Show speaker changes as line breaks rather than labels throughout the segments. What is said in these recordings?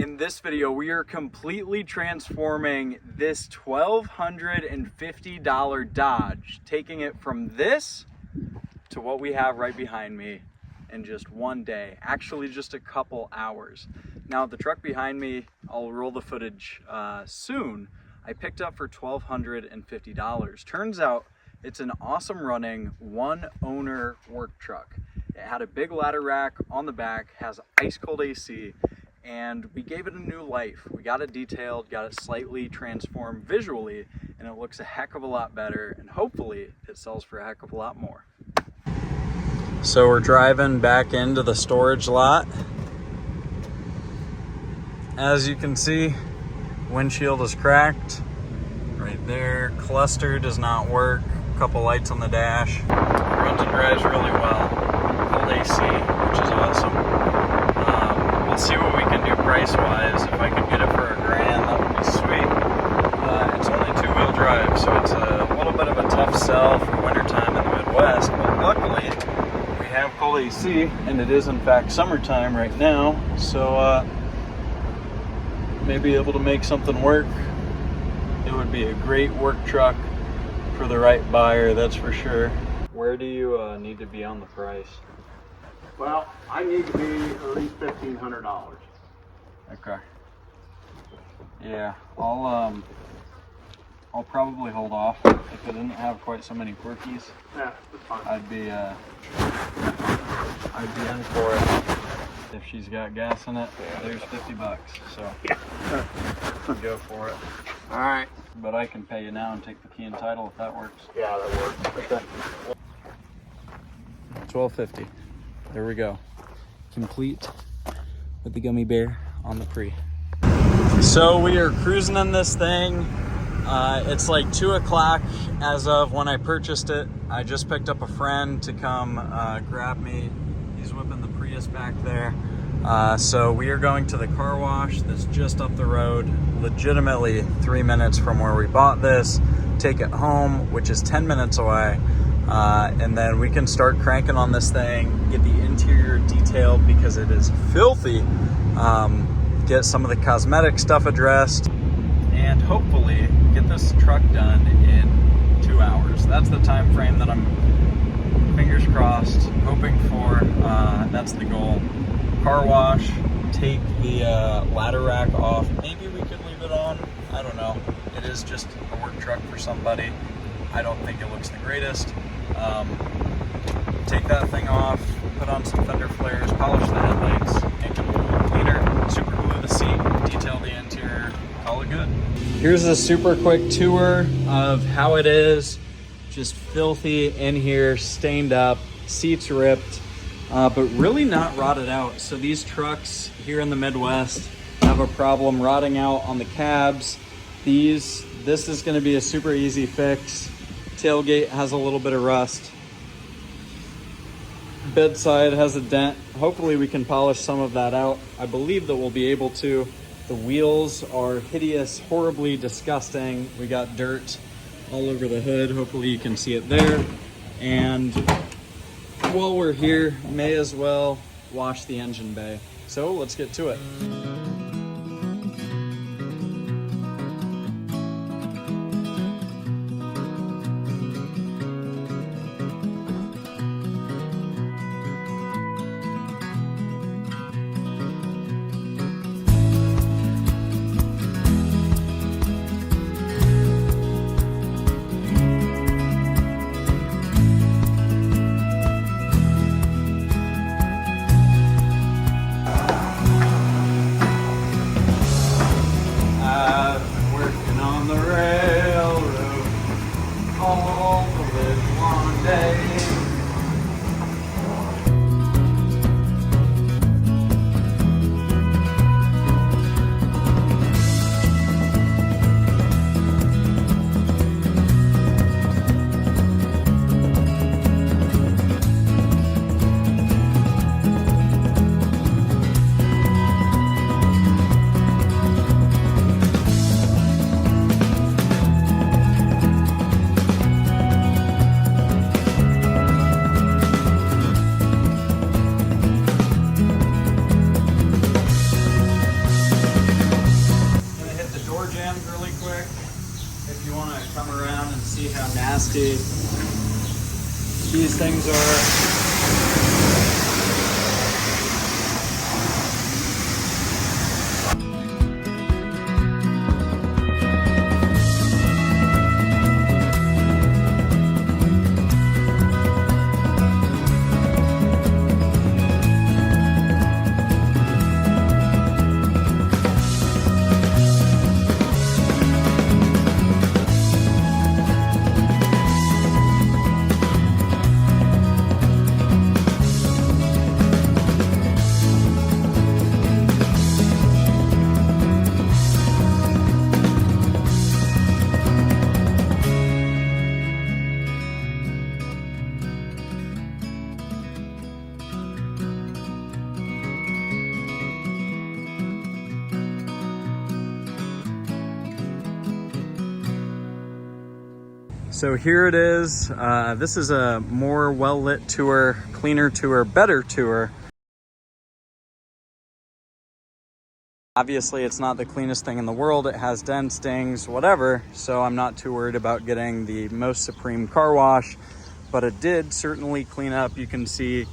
In this video, we are completely transforming this $1,250 Dodge, taking it from this to what we have right behind me in just one day, actually just a couple hours. Now the truck behind me, I'll roll the footage soon, I picked up for $1,250. Turns out it's an awesome running one owner work truck. It had a big ladder rack on the back, has ice cold AC, and we gave it a new life. We got it detailed, got it slightly transformed visually, and it looks a heck of a lot better, and hopefully it sells for a heck of a lot more. So we're driving back into the storage lot. As you can see, windshield is cracked right there. Cluster does not work. A couple lights on the dash. Runs and drives really well. Cold AC, which is awesome. We'll see what we can do price-wise. If I could get it for $1,000, that would be sweet. It's only two-wheel drive, so it's a little bit of a tough sell for wintertime in the Midwest, but luckily we have cold AC, and it is in fact summertime right now, so may be able to make something work. It would be a great work truck for the right buyer, that's for sure. Where do you need to be on the price?
Well, I need to be at least $1,500.
Okay. Yeah, I'll probably hold off. If it didn't have quite so many quirkies,
Yeah, that's fine.
I'd be in for it. If she's got gas in it, there's $50. So go for it.
All right.
But I can pay you now and take the key and title if that works.
Yeah, that works.
Okay. $1,250. There we go. Complete with the gummy bear on the pre. So we are cruising in this thing. It's like 2 o'clock as of when I purchased it. I just picked up a friend to come grab me. He's whipping the Prius back there. So we are going to the car wash that's just up the road, legitimately 3 minutes from where we bought this, take it home, which is 10 minutes away. And then we can start cranking on this thing, get the interior detailed because it is filthy, get some of the cosmetic stuff addressed, and hopefully get this truck done in 2 hours. That's the time frame that I'm, fingers crossed, hoping for. That's the goal. Car wash, take the ladder rack off. Maybe we could leave it on, I don't know. It is just a work truck for somebody. I don't think it looks the greatest. Take that thing off, put on some fender flares, polish the headlights, make it a little cleaner, super glue the seat, detail the interior, call it good. Here's a super quick tour of how it is. Just filthy in here, stained up, seats ripped, but really not rotted out. So these trucks here in the Midwest have a problem rotting out on the cabs. This is gonna be a super easy fix. Tailgate has a little bit of rust. Bedside has a dent. Hopefully we can polish some of that out. I believe that we'll be able to. The wheels are hideous, horribly disgusting. We got dirt all over the hood. Hopefully you can see it there. And while we're here, may as well wash the engine bay. So let's get to it. see how nasty these things are. So here it is. This is a more well-lit tour, cleaner tour, better tour. Obviously, it's not the cleanest thing in the world. It has dents, dings, whatever. So I'm not too worried about getting the most supreme car wash, but it did certainly clean up. You can see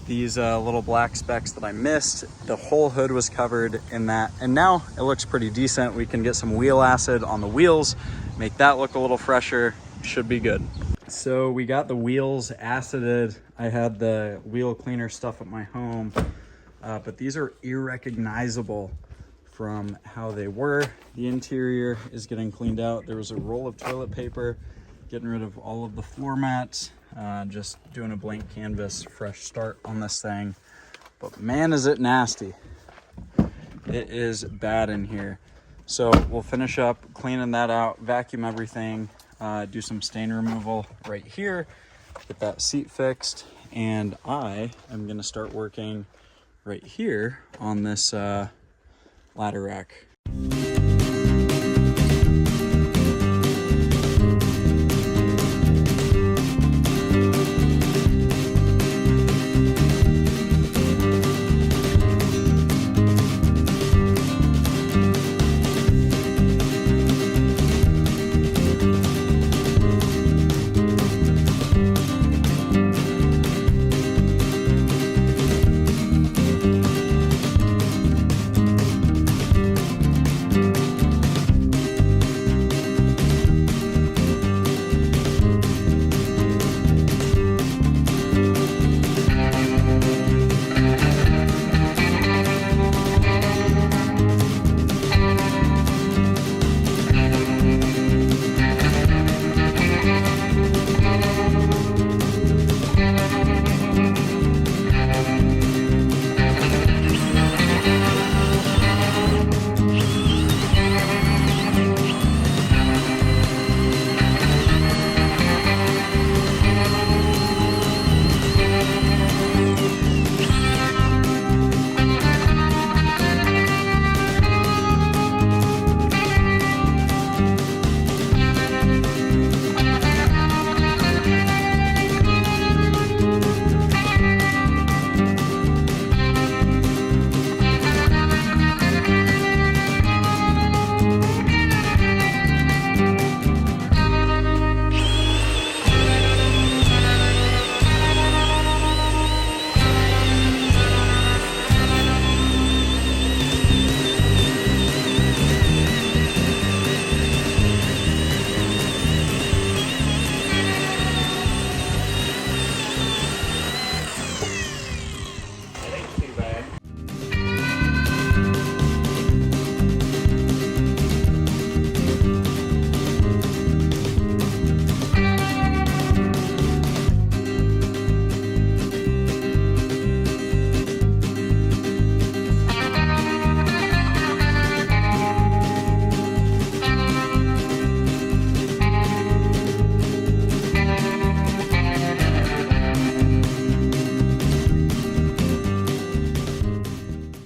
these little black specks that I missed. The whole hood was covered in that. And now it looks pretty decent. We can get some wheel acid on the wheels, make that look a little fresher. Should be good. So we got the wheels acided. I had the wheel cleaner stuff at my home, but these are irrecognizable from how they were. The interior is getting cleaned out. There was a roll of toilet paper, getting rid of all of the floor mats, just doing a blank canvas, fresh start on this thing. But man, is it nasty. It is bad in here. So we'll finish up cleaning that out, vacuum everything, do some stain removal right here, get that seat fixed, and I am gonna start working right here on this ladder rack.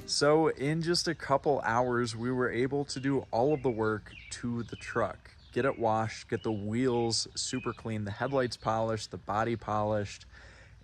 So in just a couple hours, we were able to do all of the work to the truck. Get it washed, get the wheels super clean, the headlights polished, the body polished,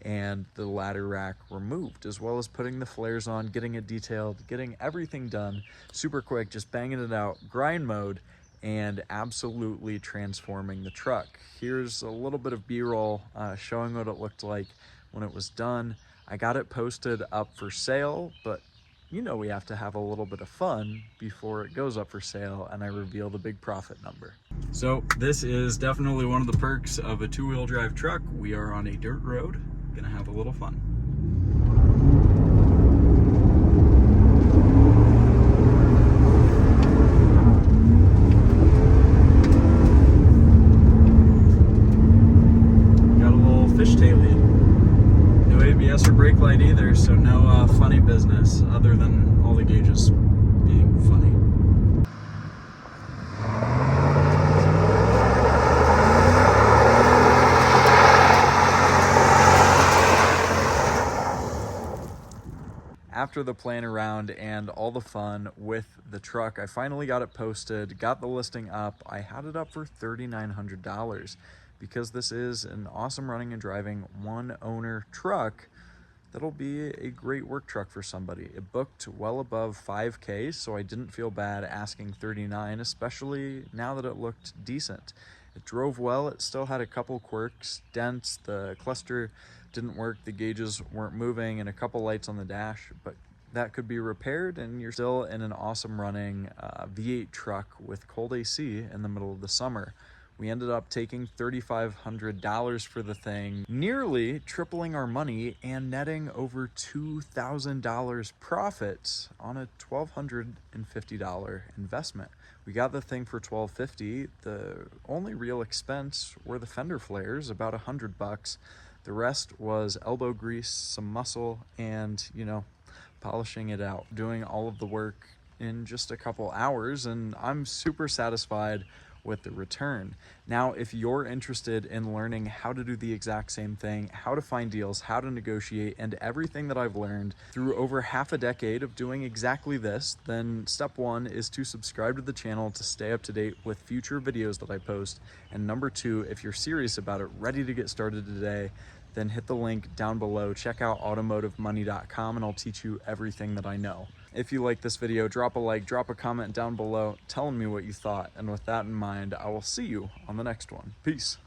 and the ladder rack removed, as well as putting the flares on, getting it detailed, getting everything done super quick, just banging it out, grind mode. and absolutely transforming the truck. Here's a little bit of B-roll showing what it looked like when it was done. I got it posted up for sale, but you know we have to have a little bit of fun before it goes up for sale and I reveal the big profit number. So this is definitely one of the perks of a two-wheel drive truck. We are on a dirt road, gonna have a little fun. Or brake light either, so no funny business other than all the gauges being funny. After the playing around and all the fun with the truck, I finally got it posted, got the listing up. I had it up for $3,900 because this is an awesome running and driving one owner truck that'll be a great work truck for somebody. It booked well above 5K, so I didn't feel bad asking 39, especially now that it looked decent. It drove well. It still had a couple quirks, dents, the cluster didn't work, the gauges weren't moving, and a couple lights on the dash, but that could be repaired and you're still in an awesome running V8 truck with cold AC in the middle of the summer. We ended up taking $3,500 for the thing, nearly tripling our money and netting over $2,000 profit on a $1,250 investment. We got the thing for $1,250. The only real expense were the fender flares, about $100. The rest was elbow grease, some muscle, and, you know, polishing it out, doing all of the work in just a couple hours, and I'm super satisfied with the return. Now, if you're interested in learning how to do the exact same thing, how to find deals, how to negotiate, and everything that I've learned through over half a decade of doing exactly this, then step one is to subscribe to the channel to stay up to date with future videos that I post. And number two, if you're serious about it, ready to get started today, then hit the link down below. Check out automotivemoney.com and I'll teach you everything that I know. If you like this video, drop a like, drop a comment down below telling me what you thought. And with that in mind, I will see you on the next one. Peace.